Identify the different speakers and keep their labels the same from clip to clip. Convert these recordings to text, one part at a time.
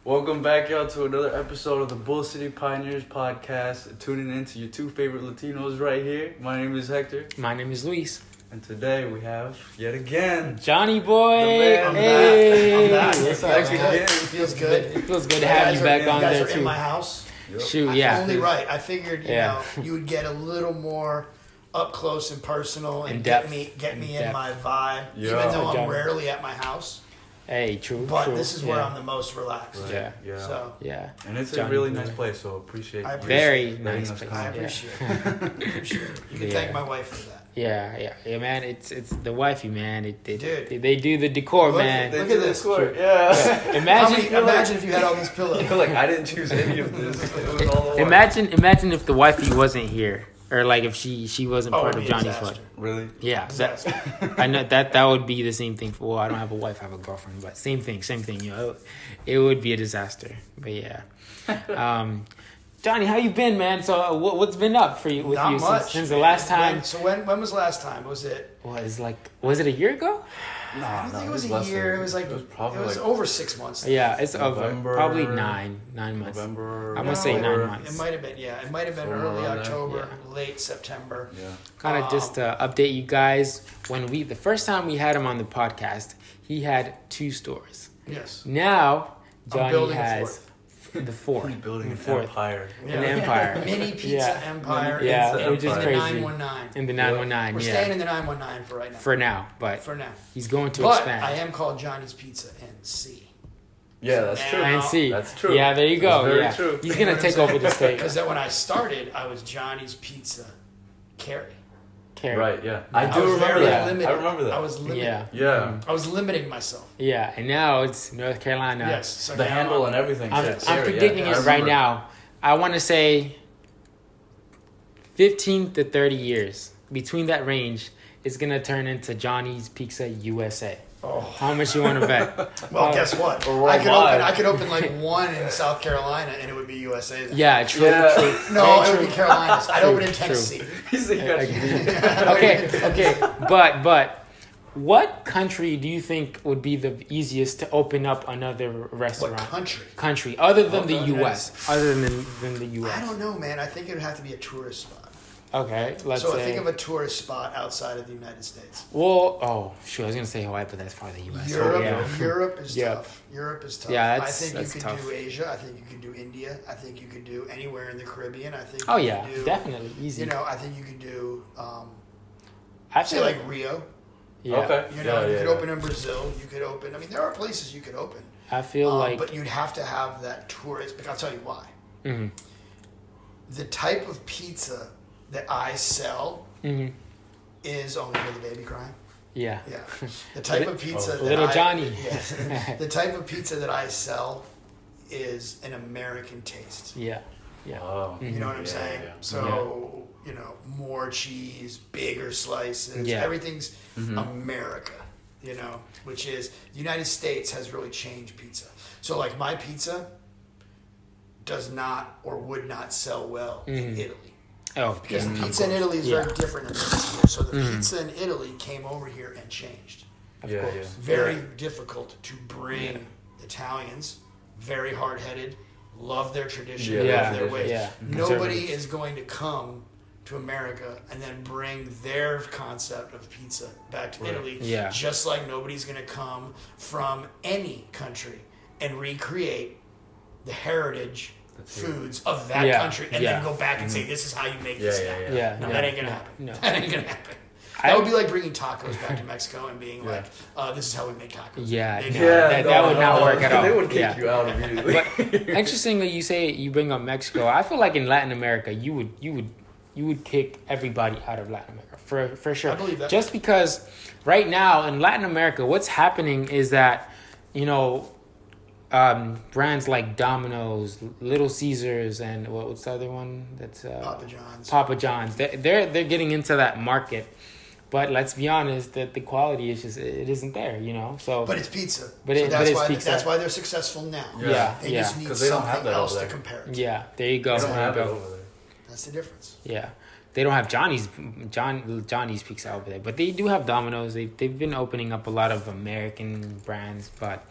Speaker 1: Welcome back, y'all, to another episode of the Bull City Pioneers podcast. Tuning in to your two favorite Latinos right here. My name is Hector.
Speaker 2: My name is Luis.
Speaker 1: And today we have, yet again,
Speaker 2: Johnny boy.
Speaker 1: The man.
Speaker 2: Hey.
Speaker 3: I'm back.
Speaker 2: What's up,
Speaker 1: Back
Speaker 2: man?
Speaker 1: again.
Speaker 3: It feels good.
Speaker 2: It feels good to have you back on
Speaker 3: You guys
Speaker 2: there
Speaker 3: are
Speaker 2: too.
Speaker 3: in my house.
Speaker 1: Yep.
Speaker 2: Shoot, yeah.
Speaker 3: Only right. I figured, you
Speaker 2: Yeah.
Speaker 3: know, you would get a little more up close and personal and
Speaker 2: In
Speaker 3: get
Speaker 2: depth.
Speaker 3: me
Speaker 2: In
Speaker 3: in my vibe.
Speaker 1: Yeah.
Speaker 3: Even though I'm
Speaker 2: Johnny.
Speaker 3: rarely at my house.
Speaker 2: Hey, true.
Speaker 3: But
Speaker 2: true.
Speaker 3: this is where
Speaker 2: yeah.
Speaker 3: I'm the most relaxed.
Speaker 1: Right.
Speaker 2: Yeah.
Speaker 1: Yeah.
Speaker 3: So
Speaker 2: Yeah.
Speaker 1: And it's
Speaker 2: Johnny
Speaker 1: a really
Speaker 2: boy.
Speaker 1: nice place, so appreciate
Speaker 3: I
Speaker 1: you
Speaker 3: appreciate
Speaker 2: Very
Speaker 1: letting
Speaker 2: nice
Speaker 1: us
Speaker 2: place.
Speaker 1: come.
Speaker 3: I
Speaker 2: Yeah.
Speaker 3: appreciate it. Appreciate it. You can
Speaker 2: Yeah.
Speaker 3: thank my wife for that.
Speaker 2: Yeah, man. It's the wifey, man.
Speaker 3: Dude.
Speaker 2: They do the decor,
Speaker 3: Look-
Speaker 2: man.
Speaker 3: look at this.
Speaker 1: Court. Yeah.
Speaker 2: Imagine
Speaker 3: Imagine if you had all these pillows.
Speaker 1: You're like, I didn't choose any of this. It was all the
Speaker 2: Imagine if the wifey wasn't here, or like if she wasn't
Speaker 3: Oh,
Speaker 2: part
Speaker 3: it'd
Speaker 2: of
Speaker 3: be a
Speaker 2: Johnny's
Speaker 3: disaster.
Speaker 2: wedding.
Speaker 1: Really?
Speaker 2: Yeah,
Speaker 3: Disaster.
Speaker 2: I know that would be the same thing. Well, I don't have a wife, I have a girlfriend, but same thing. You know, it would be a disaster. But yeah, Johnny, how you been, man? So what's been up for you with
Speaker 3: Not
Speaker 2: you
Speaker 3: much.
Speaker 2: since the last time?
Speaker 3: When was the last time? Was it?
Speaker 2: Was it a year ago?
Speaker 1: No,
Speaker 3: I don't think it was
Speaker 1: less
Speaker 3: a year.
Speaker 1: than-
Speaker 3: It was like
Speaker 1: it was probably like
Speaker 3: over 6 months.
Speaker 2: Yeah, it's over.
Speaker 1: November,
Speaker 2: Probably nine months.
Speaker 1: November.
Speaker 2: I'm gonna say
Speaker 3: No,
Speaker 2: 9
Speaker 3: it-
Speaker 2: months.
Speaker 3: It might have been, yeah. It might have been
Speaker 1: Somewhere
Speaker 3: early
Speaker 1: around there.
Speaker 3: October,
Speaker 2: Yeah.
Speaker 3: late September.
Speaker 1: Yeah.
Speaker 2: Kind of just to update you guys. The first time we had him on the podcast, he had 2 stores.
Speaker 3: Yes.
Speaker 2: Now
Speaker 3: I'm
Speaker 2: Johnny
Speaker 3: building a
Speaker 2: has the 4th.
Speaker 1: He's building
Speaker 2: the
Speaker 1: an
Speaker 2: 4th.
Speaker 1: empire.
Speaker 2: An empire.
Speaker 3: Mini pizza
Speaker 2: Yeah.
Speaker 3: empire.
Speaker 2: Yeah,
Speaker 3: in,
Speaker 2: which is
Speaker 3: in
Speaker 2: crazy.
Speaker 3: The 919.
Speaker 2: In the 919,
Speaker 3: We're
Speaker 2: yeah.
Speaker 3: staying in the 919 for right now.
Speaker 2: For now, but
Speaker 3: For now.
Speaker 2: he's going to
Speaker 3: But
Speaker 2: expand.
Speaker 3: I am called Johnny's Pizza NC.
Speaker 1: Yeah, that's
Speaker 3: And-
Speaker 1: true.
Speaker 2: And see,
Speaker 1: That's true.
Speaker 2: Yeah, there you go.
Speaker 1: That's very
Speaker 2: yeah,
Speaker 1: true.
Speaker 2: he's gonna take over the state.
Speaker 3: Because when I started, I was Johnny's Pizza Carry.
Speaker 2: Carry.
Speaker 1: Right, yeah. I
Speaker 3: I
Speaker 1: do
Speaker 3: was
Speaker 1: remember
Speaker 3: very
Speaker 1: that.
Speaker 3: limited.
Speaker 1: I remember that.
Speaker 3: I was limited.
Speaker 2: Yeah.
Speaker 1: Yeah.
Speaker 3: I was limiting myself.
Speaker 2: Yeah, and now it's North Carolina.
Speaker 3: Yes. So
Speaker 1: The
Speaker 3: now
Speaker 1: handle and everything.
Speaker 2: I'm,
Speaker 1: said
Speaker 2: I'm
Speaker 1: Sarah,
Speaker 2: predicting
Speaker 1: yeah.
Speaker 2: it
Speaker 1: I
Speaker 2: right
Speaker 1: remember.
Speaker 2: now. I want to say 15 to 30 years. Between that range, it's gonna turn into Johnny's Pizza USA.
Speaker 3: Oh.
Speaker 2: How much you want to bet?
Speaker 3: Well, guess what?
Speaker 1: Or
Speaker 3: I
Speaker 1: worldwide.
Speaker 3: could open like one in South Carolina, and it would be USA. Then.
Speaker 2: Yeah, true.
Speaker 1: Yeah.
Speaker 2: true.
Speaker 3: No,
Speaker 2: Very
Speaker 3: it would be Carolinas. I'd
Speaker 2: True,
Speaker 3: open in
Speaker 2: true.
Speaker 3: Tennessee.
Speaker 1: He's like,
Speaker 2: Okay. But what country do you think would be the easiest to open up another
Speaker 3: What
Speaker 2: restaurant?
Speaker 3: country?
Speaker 2: Other than the
Speaker 3: Oh,
Speaker 2: U.S. Other than the U.S.
Speaker 3: I don't know, man. I think it would have to be a tourist spot.
Speaker 2: Okay, let's
Speaker 3: So
Speaker 2: say.
Speaker 3: think of a tourist spot outside of the United States.
Speaker 2: I was gonna say Hawaii, but that's part of the U.S.
Speaker 3: Europe,
Speaker 2: Yeah.
Speaker 3: Europe is
Speaker 2: Yeah.
Speaker 3: tough. Europe is tough.
Speaker 2: Yeah,
Speaker 3: I
Speaker 2: that's-
Speaker 3: think
Speaker 2: that's
Speaker 3: you could
Speaker 2: tough.
Speaker 3: do Asia. I think you could do India. I think you could do anywhere in the Caribbean. I think.
Speaker 2: Oh
Speaker 3: you
Speaker 2: yeah,
Speaker 3: could do,
Speaker 2: definitely easy.
Speaker 3: You know, I think you could do.
Speaker 2: I
Speaker 3: Say
Speaker 2: feel
Speaker 3: like Rio.
Speaker 2: yeah.
Speaker 1: Okay.
Speaker 3: You know,
Speaker 1: Yeah,
Speaker 3: you
Speaker 1: yeah,
Speaker 3: could
Speaker 1: yeah.
Speaker 3: open in Brazil. You could open. I mean, there are places you could open.
Speaker 2: I feel like
Speaker 3: but you'd have to have that tourist. But I'll tell you why.
Speaker 2: mhm,
Speaker 3: The type of pizza that I sell
Speaker 2: mhm,
Speaker 3: is only for the baby crying.
Speaker 2: yeah,
Speaker 3: Yeah, the type of pizza that
Speaker 2: Little
Speaker 3: I,
Speaker 2: Johnny.
Speaker 3: Yeah, the type of pizza that I sell is an American taste.
Speaker 2: yeah, yeah.
Speaker 1: Oh.
Speaker 3: You know what I'm
Speaker 1: Yeah,
Speaker 3: saying?
Speaker 1: yeah.
Speaker 3: So you know, more cheese, bigger slices.
Speaker 2: Yeah.
Speaker 3: Everything's
Speaker 1: Mhm.
Speaker 3: America. You know, which is the United States has really changed pizza. So like my pizza does not or would not sell well in
Speaker 2: Mhm.
Speaker 3: Italy.
Speaker 2: Oh,
Speaker 3: Because
Speaker 2: yeah,
Speaker 3: the
Speaker 2: of
Speaker 3: pizza in
Speaker 2: course.
Speaker 3: Italy is
Speaker 2: Yeah.
Speaker 3: very different than the pizza here. So the
Speaker 2: Mhm.
Speaker 3: pizza in Italy came over here and changed.
Speaker 2: Of
Speaker 1: Yeah,
Speaker 2: course.
Speaker 1: yeah.
Speaker 3: Very
Speaker 2: Yeah.
Speaker 3: difficult to bring
Speaker 2: Yeah.
Speaker 3: Italians, very hard-headed, love their tradition,
Speaker 1: Yeah,
Speaker 2: Yeah,
Speaker 3: love their ways.
Speaker 2: yeah.
Speaker 3: Nobody
Speaker 2: Conservatives.
Speaker 3: is going to come to America and then bring their concept of pizza back to
Speaker 1: Right.
Speaker 3: Italy.
Speaker 2: Yeah.
Speaker 3: Just like nobody's going to come from any country and recreate the heritage
Speaker 1: That's it.
Speaker 3: foods of that
Speaker 2: Yeah,
Speaker 3: country and
Speaker 2: yeah.
Speaker 3: then go back and say, this is how you make
Speaker 1: Yeah,
Speaker 3: this
Speaker 1: yeah,
Speaker 3: now.
Speaker 1: yeah.
Speaker 2: Yeah,
Speaker 3: No,
Speaker 2: yeah,
Speaker 3: that ain't gonna
Speaker 2: no,
Speaker 3: happen.
Speaker 2: no.
Speaker 3: That ain't gonna happen.
Speaker 2: I-
Speaker 3: That would be like bringing tacos back to Mexico and being
Speaker 1: Yeah.
Speaker 3: like, this is how we make tacos.
Speaker 2: Yeah,
Speaker 3: They
Speaker 2: no,
Speaker 3: know.
Speaker 2: that would not work at all.
Speaker 1: They would kick
Speaker 2: Yeah.
Speaker 1: you out immediately.
Speaker 2: But interestingly, you say you bring up Mexico. I feel like in Latin America, you would kick everybody out of Latin America for sure.
Speaker 3: I believe that.
Speaker 2: Just because right now in Latin America, what's happening is that brands like Domino's, Little Caesars, and what's the other one? That's
Speaker 3: Papa John's.
Speaker 2: Papa John's. They're getting into that market. But let's be honest, that the quality is just it isn't there, you know. So,
Speaker 3: But it's pizza.
Speaker 2: But
Speaker 3: So
Speaker 2: it-
Speaker 3: that's
Speaker 2: but it's
Speaker 3: why
Speaker 2: pizza.
Speaker 3: that's why they're successful now.
Speaker 2: Yeah,
Speaker 3: They
Speaker 2: yeah.
Speaker 3: just need
Speaker 1: 'Cause they don't
Speaker 3: something
Speaker 1: have that
Speaker 3: else
Speaker 1: over
Speaker 3: to
Speaker 1: there.
Speaker 3: compare it to.
Speaker 2: yeah, there you go.
Speaker 1: They don't
Speaker 2: There you
Speaker 1: have it
Speaker 2: go.
Speaker 1: over there.
Speaker 3: That's the difference.
Speaker 2: Yeah, they don't have Johnny's Pizza over there, but they do have Domino's. They've been opening up a lot of American brands, but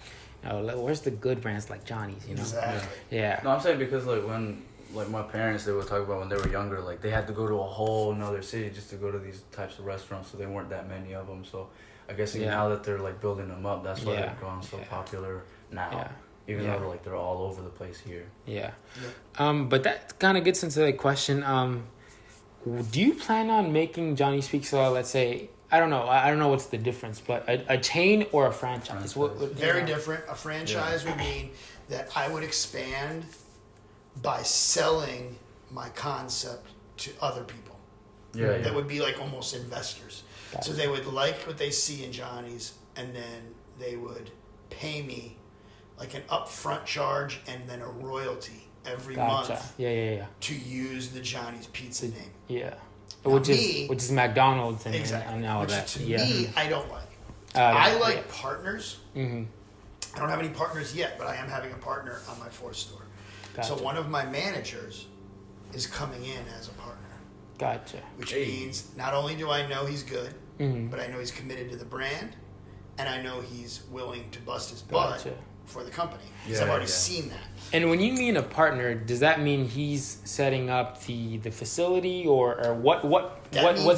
Speaker 2: Where's the good brands like Johnny's?
Speaker 3: Exactly.
Speaker 2: Yeah.
Speaker 1: No, I'm saying because like when like my parents, they would talk about when they were younger, like they had to go to a whole another city just to go to these types of restaurants, so there weren't that many of them. So I guess now that they're like building them up, that's why they're growing so popular now.
Speaker 2: Yeah.
Speaker 1: Even though like they're all over the place here.
Speaker 2: Yeah. But that kind of gets into the question. Do you plan on making Johnny's Pizza, let's say, I don't know what's the difference, but a chain or a franchise?
Speaker 3: Very different. A franchise would mean that I would expand by selling my concept to other people. That would be like almost investors. So they would like what they see in Johnny's, and then they would pay me like an upfront charge and then a royalty every month to use the Johnny's Pizza name.
Speaker 2: Yeah.
Speaker 3: Now
Speaker 2: Which is McDonald's and all
Speaker 3: Which
Speaker 2: that.
Speaker 3: To me, I don't like. I like partners.
Speaker 2: Mm-hmm.
Speaker 3: I don't have any partners yet, but I am having a partner on my fourth store.
Speaker 2: Gotcha.
Speaker 3: So one of my managers is coming in as a partner.
Speaker 2: Gotcha.
Speaker 3: Which means not only do I know he's good, but I know he's committed to the brand, and I know he's willing to bust his butt for the company. Because I've already seen that.
Speaker 2: And when you mean a partner, does that mean he's setting up the facility or what's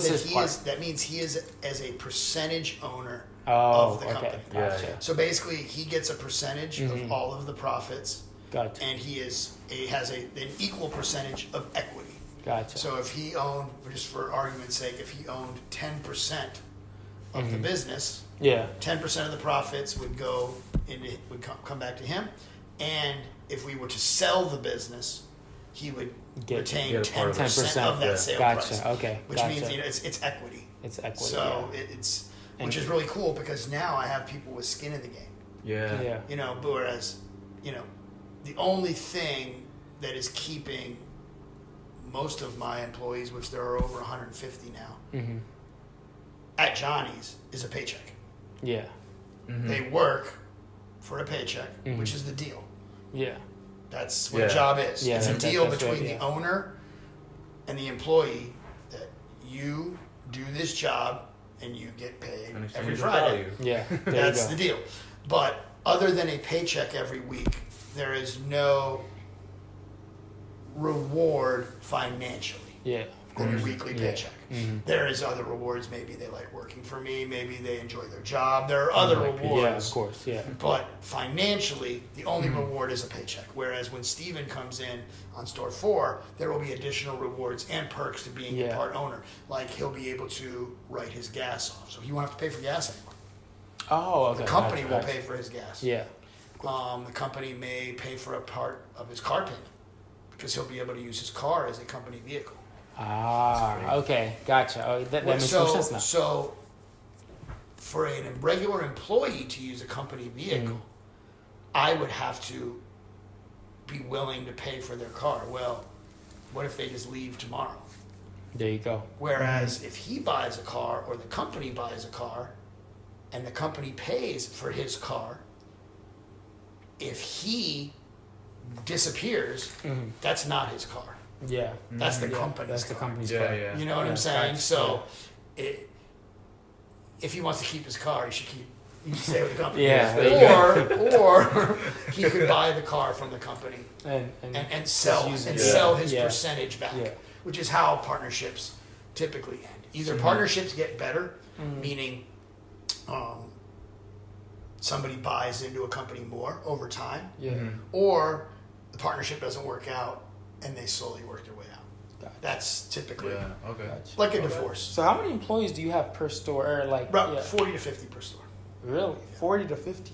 Speaker 2: his part?
Speaker 3: That means he is as a percentage owner
Speaker 2: of
Speaker 3: the company.
Speaker 2: Gotcha.
Speaker 3: So basically, he gets a percentage of all of the profits.
Speaker 2: Gotcha.
Speaker 3: And he has an equal percentage of equity.
Speaker 2: Gotcha.
Speaker 3: So if he owned, just for argument's sake, if he owned 10% of the business, 10% of the profits would come back to him, and if we were to sell the business, he would retain 10% of that sale price.
Speaker 2: Okay.
Speaker 3: Which means it's equity.
Speaker 2: It's equity.
Speaker 3: So which is really cool because now I have people with skin in the game.
Speaker 1: Yeah.
Speaker 3: Whereas, the only thing that is keeping most of my employees, which there are over 150 now, at Johnny's is a paycheck.
Speaker 2: Yeah.
Speaker 3: They work for a paycheck, which is the deal.
Speaker 2: Yeah.
Speaker 3: That's what a job is.
Speaker 2: Yeah,
Speaker 3: it's a deal between the owner and the employee that you do this job and you get paid every Friday.
Speaker 2: Yeah.
Speaker 3: That's the deal. But other than a paycheck every week, there is no reward financially than a weekly paycheck. There is other rewards. Maybe they like working for me. Maybe they enjoy their job. There are other rewards.
Speaker 2: Yeah, of course,
Speaker 3: But financially, the only reward is a paycheck. Whereas when Steven comes in on store 4, there will be additional rewards and perks to being a part owner. Like he'll be able to write his gas off. So he won't have to pay for gas anymore.
Speaker 2: Oh, okay.
Speaker 3: The company will pay for his gas.
Speaker 2: Yeah.
Speaker 3: The company may pay for a part of his car payment because he'll be able to use his car as a company vehicle.
Speaker 2: Ah, okay, gotcha. Oh, that makes more sense now.
Speaker 3: So, for a regular employee to use a company vehicle, I would have to be willing to pay for their car. Well, what if they just leave tomorrow?
Speaker 2: There you go.
Speaker 3: Whereas if he buys a car or the company buys a car and the company pays for his car, if he disappears, that's not his car.
Speaker 2: Yeah.
Speaker 3: That's the company's
Speaker 2: That's the
Speaker 3: car.
Speaker 2: company's
Speaker 1: Yeah,
Speaker 2: car.
Speaker 1: yeah.
Speaker 3: You know what I'm saying? So, if he wants to keep his car, he should stay with the company. Or he could buy the car from the company and sell his percentage back, which is how partnerships typically end. Either partnerships get better, meaning somebody buys into a company more over time, or the partnership doesn't work out and they slowly work their way out. Gotcha. That's typically like a divorce.
Speaker 2: So how many employees do you have per store? Or
Speaker 3: about 40 to 50 per store.
Speaker 2: Really? 40 to 50?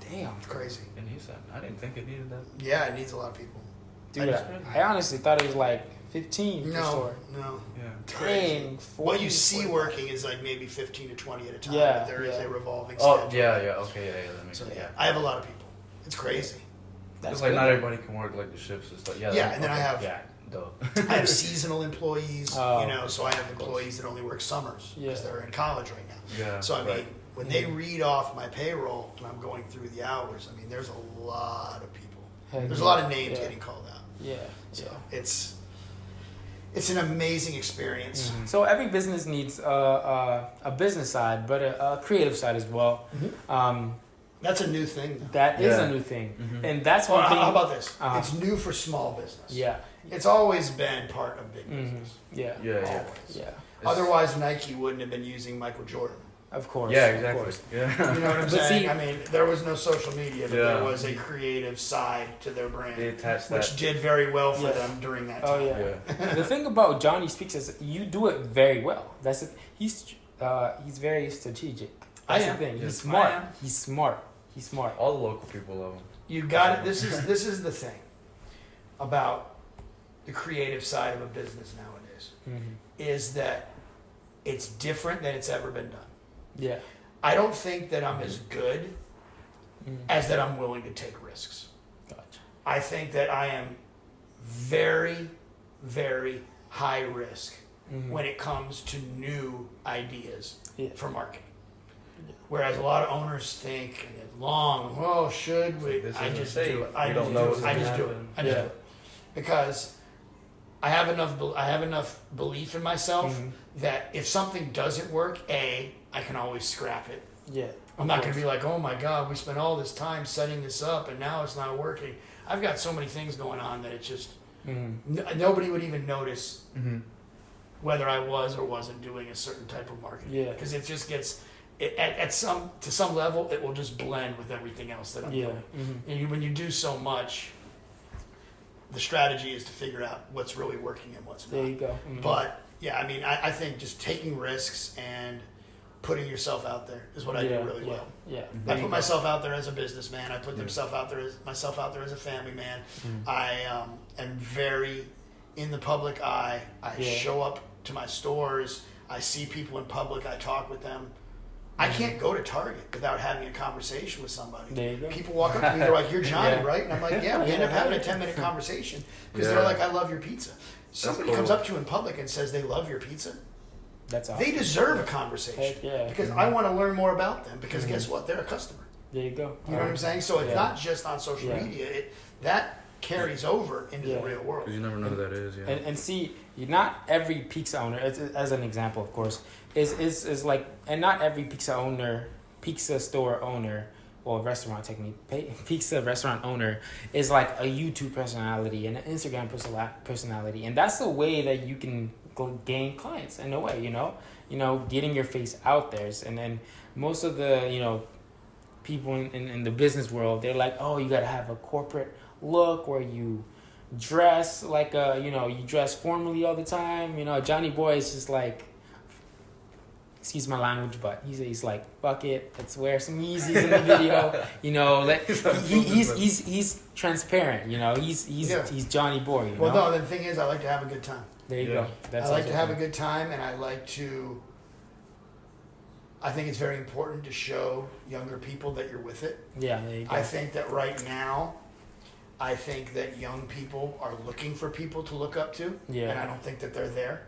Speaker 2: Damn.
Speaker 3: It's crazy.
Speaker 1: And he said, I didn't think it needed that.
Speaker 3: Yeah, it needs a lot of people.
Speaker 2: Dude, I honestly thought it was like 15 per store.
Speaker 3: No.
Speaker 1: Yeah.
Speaker 2: Dang.
Speaker 3: What you see working is like maybe 15 to 20 at a time.
Speaker 2: Yeah,
Speaker 3: But there is a revolving
Speaker 1: Oh,
Speaker 3: schedule.
Speaker 1: okay, that makes
Speaker 3: So
Speaker 1: sense.
Speaker 3: I have a lot of people. It's crazy.
Speaker 2: That's
Speaker 1: It's like
Speaker 2: good.
Speaker 1: not everybody can work like the shifts and stuff.
Speaker 3: Yeah, and then I have
Speaker 1: duh.
Speaker 3: I have seasonal employees, so I have employees that only work summers because they're in college right now.
Speaker 1: Yeah.
Speaker 3: So I mean, when they read off my payroll and I'm going through the hours, I mean, there's a lot of people. There's a lot of names getting called out.
Speaker 2: Yeah.
Speaker 3: So it's an amazing experience.
Speaker 2: So every business needs a business side, but a creative side as well.
Speaker 3: That's a new thing, though.
Speaker 2: That is a new thing. And that's one thing.
Speaker 3: How about this? It's new for small business.
Speaker 2: Yeah.
Speaker 3: It's always been part of big business.
Speaker 2: Yeah.
Speaker 3: Always. Otherwise, Nike wouldn't have been using Michael Jordan.
Speaker 2: Of course.
Speaker 1: Yeah, exactly.
Speaker 2: Of course.
Speaker 1: Yeah.
Speaker 3: You know what I'm saying? I mean, there was no social media, but there was a creative side to their brand.
Speaker 1: They attached that.
Speaker 3: Which did very well for them during that time.
Speaker 2: Oh, yeah. The thing about Johnny Speaks is you do it very well. That's it. He's very strategic. That's the thing. He's smart. He's smart.
Speaker 1: All the local people love him.
Speaker 3: You got it. This is the thing about the creative side of a business nowadays is that it's different than it's ever been done.
Speaker 2: Yeah.
Speaker 3: I don't think that I'm as good as that I'm willing to take risks.
Speaker 2: Gotcha.
Speaker 3: I think that I am very, very high risk when it comes to new ideas for marketing. Whereas a lot of owners think should we? I just do it. I just do it. Because I have enough belief in myself that if something doesn't work, I can always scrap it.
Speaker 2: Yeah.
Speaker 3: I'm not going to be like, oh my God, we spent all this time setting this up and now it's not working. I've got so many things going on that it's just nobody would even notice whether I was or wasn't doing a certain type of marketing. Yeah. Because it just gets to some level, it will just blend with everything else that I'm doing. And when you do so much, the strategy is to figure out what's really working and what's not.
Speaker 2: There you go.
Speaker 3: But yeah, I mean, I think just taking risks and putting yourself out there is what I do really well.
Speaker 2: Yeah.
Speaker 3: I put myself out there as a businessman. I put myself out there as a family man. I am very in the public eye. I show up to my stores. I see people in public. I talk with them. I can't go to Target without having a conversation with somebody.
Speaker 2: There you go.
Speaker 3: People walk up to me, they're like, "You're Johnny, right?" And I'm like, "Yeah." We end up having a 10-minute conversation because they're like, "I love your pizza." Somebody comes up to you in public and says they love your pizza.
Speaker 2: That's awesome.
Speaker 3: They deserve a conversation because I want to learn more about them. Because guess what? They're a customer.
Speaker 2: There you go.
Speaker 3: You know what I'm saying? So it's not just on social media. That carries over into the real world.
Speaker 1: Because you never know who that is. Yeah.
Speaker 2: And see, not every pizza owner, as an example, of course, is like, and not every pizza store owner, or restaurant pizza restaurant owner is like a YouTube personality and an Instagram personality, and that's the way that you can gain clients in a way. You know, getting your face out there, and then most of the people in the business world, they're like, oh, you gotta have a corporate look where you dress like you dress formally all the time. Johnny Boy is just like, excuse my language, but he's like, fuck it, let's wear some Yeezys in the video. He's transparent. He's Johnny Boy.
Speaker 3: Well, no, the thing is, I like to have a good time.
Speaker 2: There you go.
Speaker 3: I like to have a good time, and I think it's very important to show younger people that you're with it.
Speaker 2: Yeah, there you go.
Speaker 3: I think that right now, young people are looking for people to look up to, and I don't think that they're there.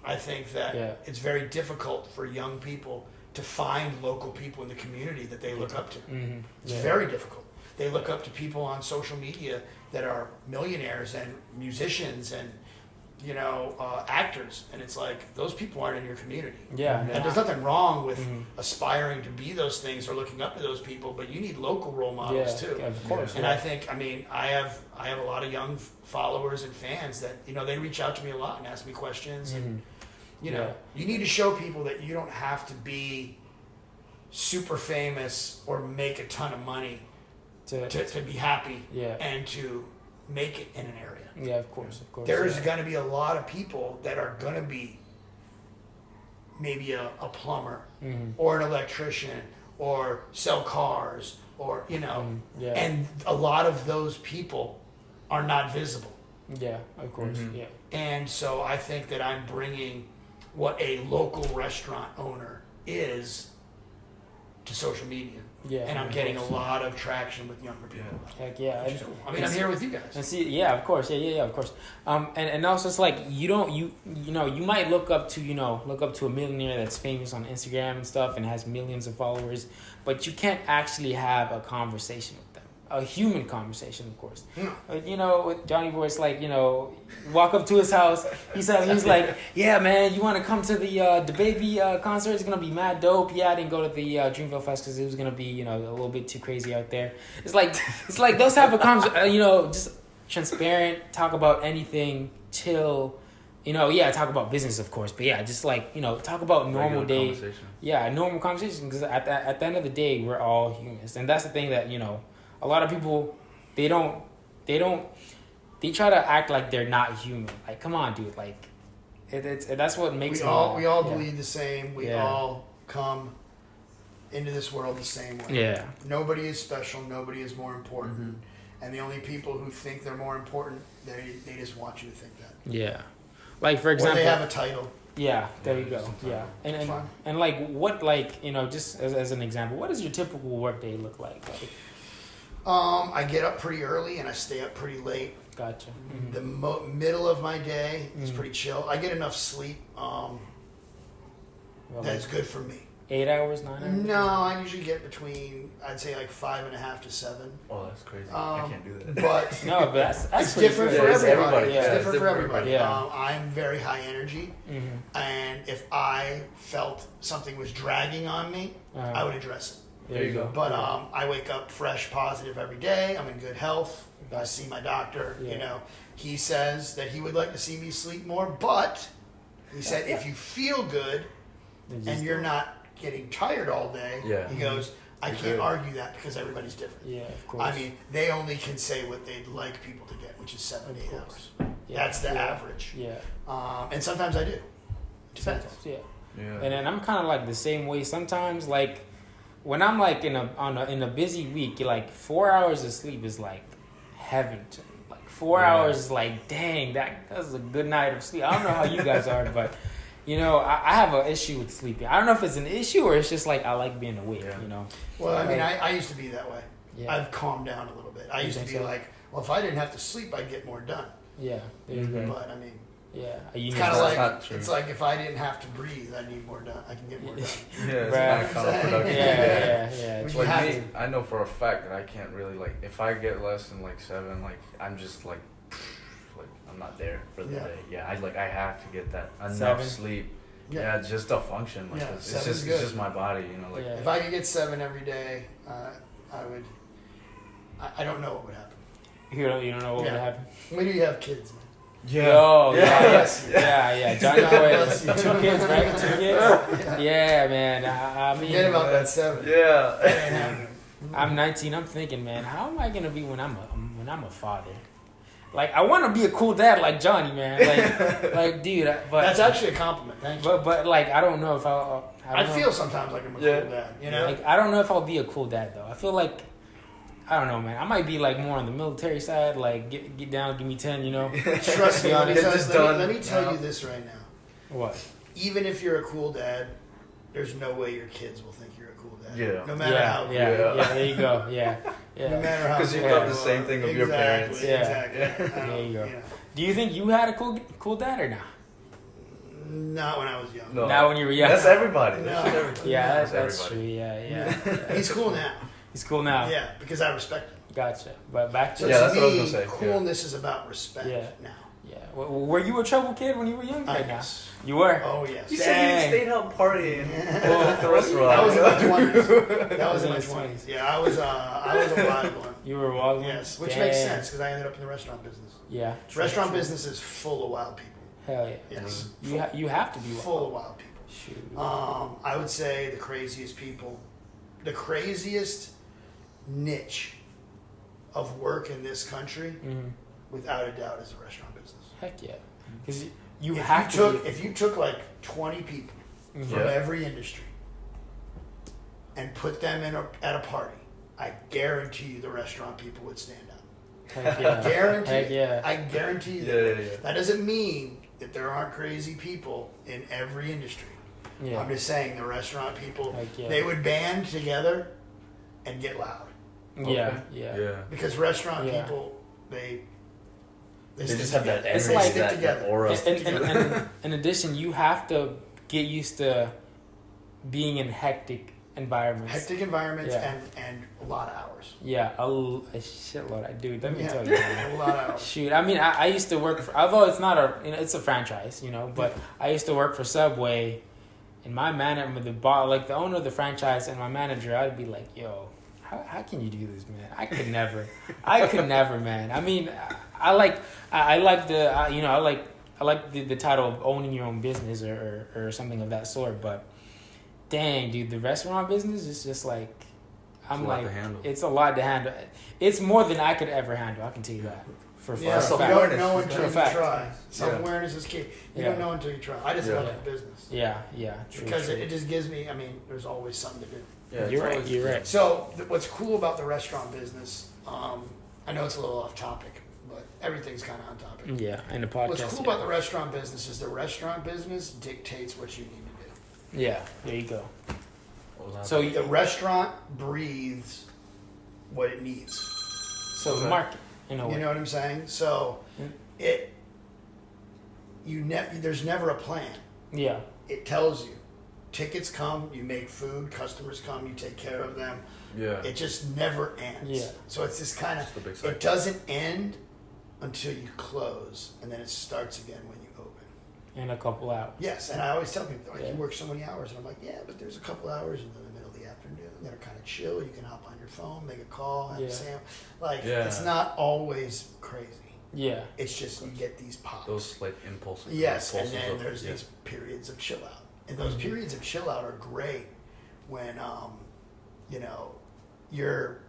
Speaker 3: I think that it's very difficult for young people to find local people in the community that they look up to. It's very difficult. They look up to people on social media that are millionaires and musicians and actors, and it's like those people aren't in your community. And there's nothing wrong with aspiring to be those things or looking up to those people, but you need local role models too.
Speaker 2: Yeah, of course.
Speaker 3: And I think, I have a lot of young followers and fans that they reach out to me a lot and ask me questions, and you need to show people that you don't have to be super famous or make a ton of money to be happy and to make it in an area.
Speaker 2: Yeah, of course.
Speaker 3: There's going to be a lot of people that are going to be maybe a plumber or an electrician or sell cars or, and a lot of those people are not visible.
Speaker 2: Yeah, of course. Yeah.
Speaker 3: And so I think that I'm bringing what a local restaurant owner is to social media. Yeah, and I'm getting a lot of traction with younger people.
Speaker 2: Heck yeah!
Speaker 3: Cool. I'm here with you guys.
Speaker 2: And see, of course, of course. And also it's like you might look up to a millionaire that's famous on Instagram and stuff and has millions of followers, but you can't actually have a conversation with them a human conversation, of course. You know, with Johnny Boy, it's like, you know, walk up to his house. He's like, yeah, man, you want to come to the baby concert? It's gonna be mad dope. Yeah, I didn't go to the Dreamville Fest because it was gonna be, you know, a little bit too crazy out there. It's like those type of you know, just transparent, talk about anything, chill. You know, yeah, talk about business, of course, but yeah, just like, you know, talk about normal day. Yeah, normal conversation, because at the end of the day, we're all humans, and that's the thing that, you know, a lot of people, they try to act like they're not human. Like, come on, dude, like, that's what makes
Speaker 3: we all bleed the same. We all come into this world the same way.
Speaker 2: Yeah.
Speaker 3: Nobody is special. Nobody is more important. Mm-hmm. And the only people who think they're more important, they just want you to think that.
Speaker 2: Yeah. Like, for example,
Speaker 3: or they have a title.
Speaker 2: Yeah, there you go. Yeah, and like, what, like, you know, just as an example, what does your typical workday look like?
Speaker 3: I get up pretty early and I stay up pretty late.
Speaker 2: Gotcha.
Speaker 3: Mm-hmm. The middle of my day is pretty chill. I get enough sleep. That's good for me.
Speaker 2: 8 hours, 9 hours?
Speaker 3: No, I usually get between, I'd say, like 5.5 to 7.
Speaker 1: Oh, that's crazy. I can't do that.
Speaker 3: But
Speaker 2: no, but that's
Speaker 3: it's different for everybody. It's different for everybody.
Speaker 2: Yeah.
Speaker 3: I'm very high energy, and if I felt something was dragging on me, I would address it.
Speaker 2: There you go.
Speaker 3: But I wake up fresh, positive every day. I'm in good health. I see my doctor. You know, he says that he would like to see me sleep more, but he said if you feel good and you're not getting tired all day, he goes, I can't argue that because everybody's different.
Speaker 2: Yeah, of course.
Speaker 3: I mean, they only can say what they'd like people to get, which is 7 to 8 hours. Yeah, that's the average.
Speaker 2: Yeah.
Speaker 3: And sometimes I do. Depends.
Speaker 2: Yeah. And then I'm kind of like the same way sometimes. Like, when I'm like in a busy week, like 4 hours of sleep is like heaven to me. Like 4 hours is like, dang, that's a good night of sleep. I don't know how you guys are, but you know, I have an issue with sleeping. I don't know if it's an issue or it's just like I like being awake, you know.
Speaker 3: Well, I mean, I used to be that way. Yeah. I've calmed down a little bit. I used to be like, well, if I didn't have to sleep, I'd get more done.
Speaker 2: Yeah, there you go.
Speaker 3: But I mean,
Speaker 2: it's
Speaker 3: kind of like it's like if I didn't have to breathe, I need more done. I can get more done.
Speaker 1: It's kind of counterproductive.
Speaker 2: Yeah.
Speaker 1: Like me, I know for a fact that I can't really, like, if I get less than like 7, like, I'm just like I'm not there for the day. Yeah, I have to get that enough sleep. Yeah, just to function. Like, it's just my body, you know. Like,
Speaker 3: if I could get 7 every day, I would. I don't know what would happen.
Speaker 2: You don't know what would happen.
Speaker 3: When do you have kids, man?
Speaker 2: Yeah. Johnny Boy has 2 kids, right? 2 kids. Yeah, man. I mean,
Speaker 3: forget about that 7.
Speaker 1: Yeah.
Speaker 2: I'm 19. I'm thinking, man, how am I gonna be when I'm a father? Like, I want to be a cool dad like Johnny, man. Like, dude. But
Speaker 3: that's actually a compliment. Thank you.
Speaker 2: But like, I don't know if
Speaker 3: I feel sometimes like I'm a cool dad. You know.
Speaker 2: Like, I don't know if I'll be a cool dad though. I feel like, I don't know, man. I might be like more on the military side. Like, get down, give me 10. You know.
Speaker 3: Trust me. Let me tell you this right now.
Speaker 2: What?
Speaker 3: Even if you're a cool dad, there's no way your kids will think you're a cool dad.
Speaker 1: Yeah.
Speaker 3: No matter how.
Speaker 2: Yeah. There you go. Yeah.
Speaker 3: No matter how.
Speaker 1: Because you love the same thing of your parents.
Speaker 3: Exactly.
Speaker 2: There you go. Do you think you had a cool dad or not?
Speaker 3: Not when I was young.
Speaker 2: No. Not when you were young.
Speaker 1: That's everybody.
Speaker 2: Yeah, that's true. Yeah.
Speaker 3: He's cool now.
Speaker 2: He's cool now.
Speaker 3: Yeah, because I respect him.
Speaker 2: Gotcha. But back to
Speaker 1: that's what I was gonna say.
Speaker 3: Coolness is about respect now.
Speaker 2: Yeah. Were you a trouble kid when you were young?
Speaker 3: Yes.
Speaker 2: You were?
Speaker 3: Oh, yes.
Speaker 1: You said you stayed out partying at the restaurant.
Speaker 3: That was in my 20s. That was in my 20s. Yeah, I was a wild one.
Speaker 2: You were a wild one?
Speaker 3: Yes, which makes sense because I ended up in the restaurant business.
Speaker 2: Yeah.
Speaker 3: Restaurant business is full of wild people.
Speaker 2: Hell yeah.
Speaker 3: Yes.
Speaker 2: You have to be
Speaker 3: full of wild people.
Speaker 2: Shoot.
Speaker 3: I would say the craziest people, the craziest niche of work in this country, without a doubt, is the restaurant business.
Speaker 2: Heck yeah. Because
Speaker 3: if you took like 20 people from every industry and put them at a party, I guarantee you the restaurant people would stand up.
Speaker 2: Heck yeah.
Speaker 3: I guarantee you that. That doesn't mean that there aren't crazy people in every industry. Yeah. I'm just saying the restaurant people, they would band together and get loud.
Speaker 2: Yeah.
Speaker 3: Because restaurant people, they
Speaker 1: just have that energy,
Speaker 3: it's like stick together.
Speaker 1: That aura.
Speaker 2: In addition, you have to get used to being in hectic environments.
Speaker 3: Hectic environments and a lot of hours.
Speaker 2: Yeah, a shitload. I do. Let me tell you,
Speaker 3: a lot of hours.
Speaker 2: Shoot, I mean, I used to work for, although it's not it's a franchise, but I used to work for Subway, and my manager, the owner of the franchise, and my manager, I'd be like, yo, how can you do this, man? I could never, man. I mean, I like the title of owning your own business or something of that sort, but dang, dude, the restaurant business is just like, it's a lot to handle. It's more than I could ever handle. I can tell you that.
Speaker 3: You don't know until you try. Self-awareness is key. You don't know until you try. I just love the business.
Speaker 2: Yeah. True,
Speaker 3: because it just gives me, there's always something to do.
Speaker 2: Yeah, you're right.
Speaker 3: So what's cool about the restaurant business, I know it's a little off topic, but everything's kind of on topic.
Speaker 2: Yeah, and the podcast.
Speaker 3: What's cool about the restaurant business is the restaurant business dictates what you need to do.
Speaker 2: Yeah, there you go.
Speaker 3: So the restaurant breathes what it needs.
Speaker 2: So the market,
Speaker 3: you know what I'm saying? So there's never a plan.
Speaker 2: Yeah.
Speaker 3: It tells you. Tickets come, you make food, customers come, you take care of them.
Speaker 1: Yeah.
Speaker 3: It just never ends.
Speaker 1: Yeah.
Speaker 3: So it's this kind of, it doesn't end until you close, and then it starts again when you open.
Speaker 2: In a couple hours.
Speaker 3: Yes, and I always tell people, you work so many hours, and I'm like, yeah, but there's a couple hours in the middle of the afternoon that are kind of chill. You can hop on your phone, make a call, have a sandwich. It's not always crazy.
Speaker 2: Yeah.
Speaker 3: It's just you get these pops.
Speaker 1: Those impulses.
Speaker 3: Yes, and then there's these periods of chill out. And those periods of chill out are great when, you're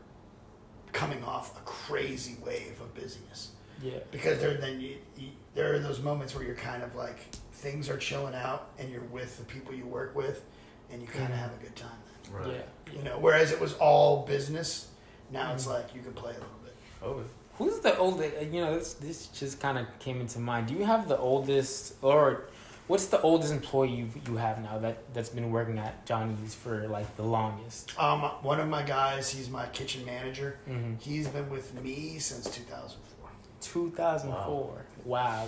Speaker 3: coming off a crazy wave of busyness.
Speaker 2: Yeah. Because
Speaker 3: there are those moments where you're kind of like, things are chilling out and you're with the people you work with and you kind of have a good time then.
Speaker 1: Right.
Speaker 2: Yeah.
Speaker 3: Whereas it was all business, now it's like you can play a little bit.
Speaker 1: Oh.
Speaker 2: Who's the oldest, this just kind of came into mind. Do you have the oldest, or what's the oldest employee you have now that's been working at Johnny's for the longest?
Speaker 3: One of my guys, he's my kitchen manager.
Speaker 2: Mm-hmm.
Speaker 3: He's been with me since 2004.
Speaker 2: 2004. Wow.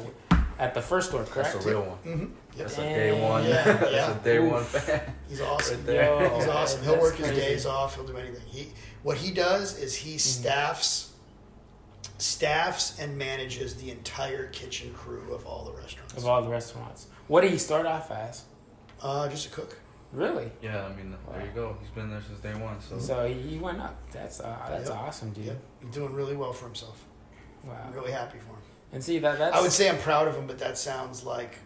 Speaker 2: At the first store, correct?
Speaker 1: That's a real one.
Speaker 3: Mm-hmm.
Speaker 1: That's a day one.
Speaker 3: Yeah.
Speaker 1: That's a day one fan.
Speaker 3: He's awesome.
Speaker 1: Right there.
Speaker 3: He's awesome. He'll work his
Speaker 2: crazy.
Speaker 3: days off. He'll do anything. What he does is he staffs and manages the entire kitchen crew of all the restaurants.
Speaker 2: What did he start off as?
Speaker 3: Just a cook.
Speaker 2: Really?
Speaker 1: Yeah, there you go. He's been there since day one.
Speaker 2: So he went up. That's awesome, dude.
Speaker 3: Yep. He's doing really well for himself.
Speaker 2: Wow.
Speaker 3: I'm really happy for him.
Speaker 2: And see that's.
Speaker 3: I would say I'm proud of him, but that sounds like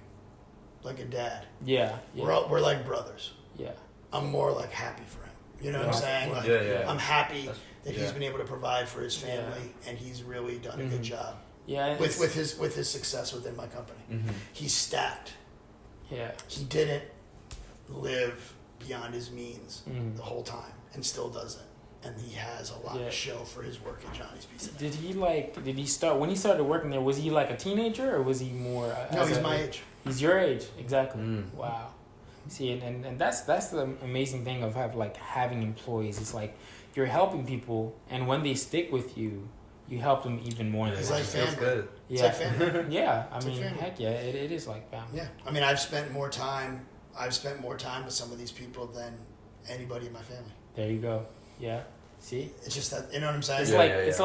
Speaker 3: a dad.
Speaker 2: Yeah.
Speaker 3: We're like brothers.
Speaker 2: Yeah.
Speaker 3: I'm more happy for him. You know what I'm saying? I'm happy that he's been able to provide for his family, and he's really done a good job.
Speaker 2: Yeah.
Speaker 3: With his success within my company, he's stacked.
Speaker 2: Yeah.
Speaker 3: He didn't live beyond his means the whole time, and still doesn't. And he has a lot to show for his work at Johnny's Pizza.
Speaker 2: Did he start when he started working there? Was he a teenager, or was he more?
Speaker 3: No, he's my age.
Speaker 2: He's your age, exactly. Wow. See, and that's the amazing thing of having employees. It's you're helping people, and when they stick with you, you help them even more.
Speaker 3: It's like family.
Speaker 1: Good.
Speaker 3: It's like family.
Speaker 2: Yeah, heck yeah, it is like family.
Speaker 3: Yeah, I've spent more time with some of these people than anybody in my family.
Speaker 2: There you go. Yeah. See?
Speaker 3: It's just that, you know what I'm saying?
Speaker 2: It's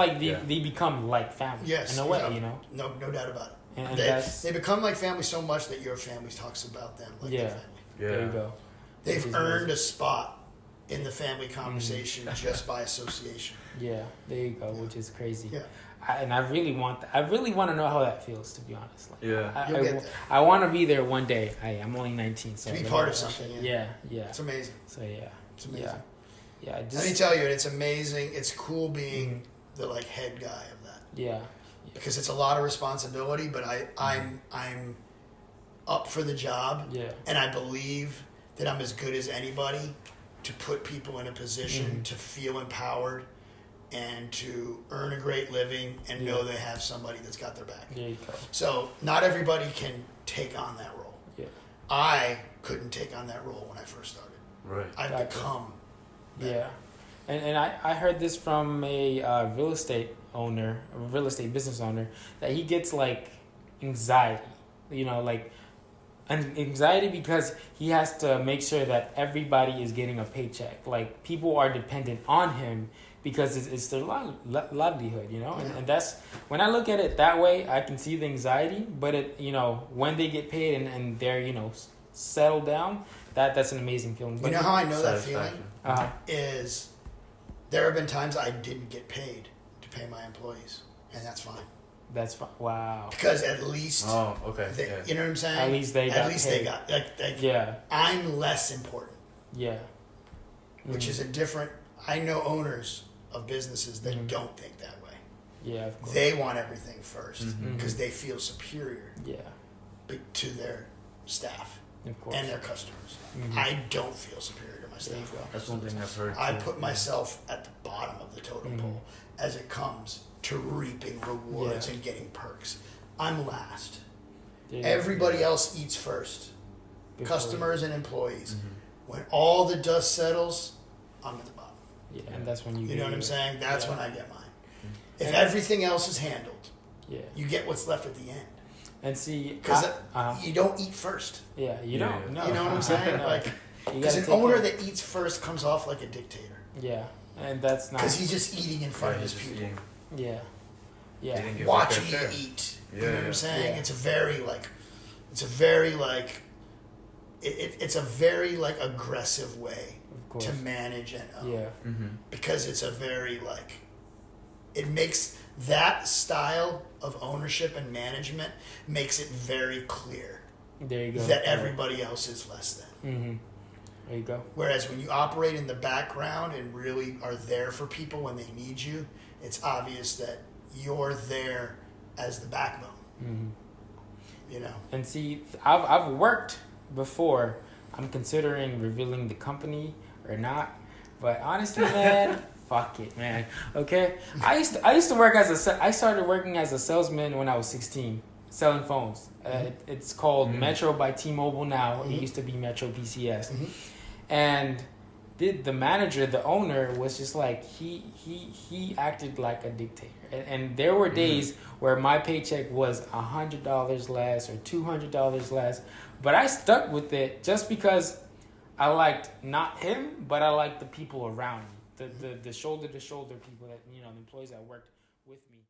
Speaker 2: they become like family.
Speaker 3: Yes.
Speaker 2: In a way,
Speaker 3: No doubt about it.
Speaker 2: And
Speaker 3: they become like family so much that your family talks about them like their family.
Speaker 1: Yeah.
Speaker 2: There you go.
Speaker 3: They've earned a spot in the family conversation just by association.
Speaker 2: Yeah, there you go, which is crazy.
Speaker 3: Yeah.
Speaker 2: I really want to know how that feels, to be honest.
Speaker 3: You'll get there.
Speaker 2: I want to be there one day. I'm only 19, so
Speaker 3: to be part of something.
Speaker 2: Yeah.
Speaker 3: It's amazing.
Speaker 2: So yeah,
Speaker 3: it's amazing.
Speaker 2: Yeah.
Speaker 3: Let me tell you, it's amazing. It's cool being the head guy of that.
Speaker 2: Yeah.
Speaker 3: Because it's a lot of responsibility, but I'm up for the job.
Speaker 2: Yeah.
Speaker 3: And I believe that I'm as good as anybody to put people in a position to feel empowered and to earn a great living and know they have somebody that's got their back.
Speaker 2: There you go.
Speaker 3: So not everybody can take on that role.
Speaker 2: Yeah.
Speaker 3: I couldn't take on that role when I first started.
Speaker 1: Right.
Speaker 3: I've become better.
Speaker 2: Yeah. And I heard this from a real estate business owner, that he gets anxiety, And anxiety because he has to make sure that everybody is getting a paycheck. Like, people are dependent on him because it's their livelihood, you know? And that's, when I look at it that way, I can see the anxiety, but it, you know, when they get paid and they're, you know, settled down, that's an amazing feeling.
Speaker 3: You know how I know that feeling? Is there have been times I didn't get paid to pay my employees, and that's fine.
Speaker 2: That's fine. Wow.
Speaker 3: Because at least,
Speaker 1: you know what I'm saying?
Speaker 2: At least they got
Speaker 3: paid. I'm less important.
Speaker 2: Yeah.
Speaker 3: Which is a different. I know owners of businesses that don't think that way.
Speaker 2: Yeah, of course.
Speaker 3: They want everything first because they feel superior.
Speaker 2: Yeah.
Speaker 3: To their staff.
Speaker 2: Of course.
Speaker 3: And their customers. I don't feel superior to my staff.
Speaker 1: That's one thing I've heard.
Speaker 3: I put myself at the bottom of the totem pole as it comes to reaping rewards and getting perks. I'm last. Yeah. Everybody else eats first. Customers and employees. When all the dust settles, I'm at the bottom.
Speaker 2: Yeah, and that's when
Speaker 3: you know what I'm saying? That's when I get mine. If everything else is handled, you get what's left at the end.
Speaker 2: And see,
Speaker 3: because you don't eat first.
Speaker 2: Yeah, you don't. No.
Speaker 3: You know what I'm saying? Like, because an owner that eats first comes off like a dictator.
Speaker 2: Yeah, and that's not
Speaker 3: because he's just eating in front of his people.
Speaker 2: Yeah.
Speaker 3: Watching you eat. You know what I'm saying? Yeah. It's a very aggressive way to manage and own.
Speaker 2: Yeah.
Speaker 3: Because it's a very it makes that style of ownership and management makes it very clear.
Speaker 2: There you go.
Speaker 3: That everybody else is less than.
Speaker 2: There you go.
Speaker 3: Whereas when you operate in the background and really are there for people when they need you, it's obvious that you're there as the backbone. You know.
Speaker 2: And see, I've worked before. I'm considering revealing the company or not, but honestly, man, fuck it, man. Okay, I used to work I started working as a salesman when I was 16, selling phones. It's called Metro by T-Mobile now. It used to be Metro PCS, and the manager, the owner, was just like he acted like a dictator. And there were days where my paycheck was $100 less or $200 less, but I stuck with it just because I liked not him, but I liked the people around me, the shoulder to shoulder people that, you know, the employees that worked with me.